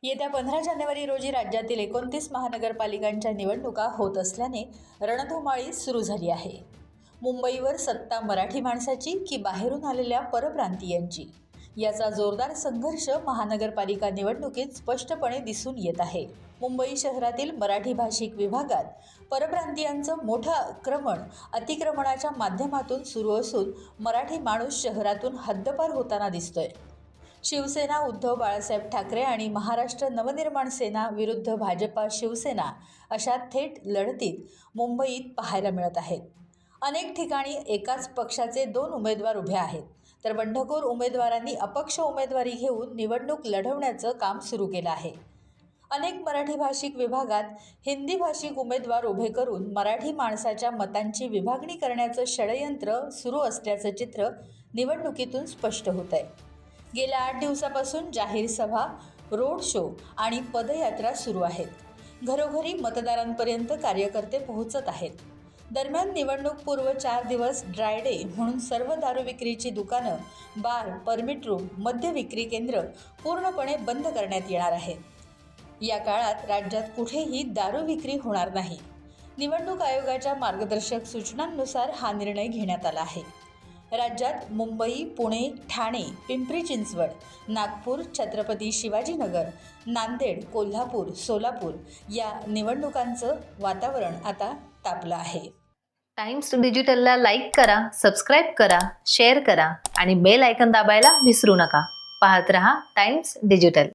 येत्या 15 जानेवारी रोजी राज्यातील 29 महानगरपालिकांच्या निवडणुका होत असल्याने रणधुमाळी सुरू झाली आहे. मुंबईवर सत्ता मराठी माणसाची की बाहेरून आलेल्या परप्रांतीयांची, याचा जोरदार संघर्ष महानगरपालिका निवडणुकीत स्पष्टपणे दिसून येत आहे. मुंबई शहरातील मराठी भाषिक विभागात परप्रांतीयांचं मोठं आक्रमण अतिक्रमणाच्या माध्यमातून सुरू असून मराठी माणूस शहरातून हद्दपार होताना दिसतोय. शिवसेना उद्धव बाळासाहेब ठाकरे आणि महाराष्ट्र नवनिर्माण सेना विरुद्ध भाजपा शिवसेना अशा थेट लढतीत मुंबईत पाहायला मिळत आहेत. अनेक ठिकाणी एकाच पक्षाचे 2 उमेदवार उभे आहेत, तर बंडखोर उमेदवारांनी अपक्ष उमेदवारी घेऊन निवडणूक लढवण्याचं काम सुरू केलं आहे. अनेक मराठी भाषिक विभागात हिंदी भाषिक उमेदवार उभे करून मराठी माणसाच्या मतांची विभागणी करण्याचं षडयंत्र सुरू असल्याचं चित्र निवडणुकीतून स्पष्ट होत आहे. गेल्या 8 दिवसापासून जाहीर सभा, रोड शो आणि पदयात्रा सुरू आहेत. घरोघरी मतदारांपर्यंत कार्यकर्ते पोहोचत आहेत. दरम्यान निवडणूक पूर्व 4 दिवस ड्राय डे म्हणून सर्व दारू विक्रीची दुकानं, बार, परमिट रूम, मद्य विक्री केंद्र पूर्णपणे बंद करण्यात येणार आहेत. या काळात राज्यात कुठेही दारू विक्री होणार नाही. निवडणूक आयोगाच्या मार्गदर्शक सूचनांनुसार हा निर्णय घेण्यात आला आहे. राज्यात मुंबई, पुणे, ठाणे, पिंपरी चिंचवड, नागपूर, छत्रपती शिवाजीनगर, नांदेड, कोल्हापूर, सोलापूर या निवडणुकांचं वातावरण आता तापलं आहे. टाइम्स डिजिटलला लाईक करा, सबस्क्राईब करा, शेअर करा आणि बेल आयकॉन दाबायला विसरू नका. पाहत रहा टाइम्स डिजिटल.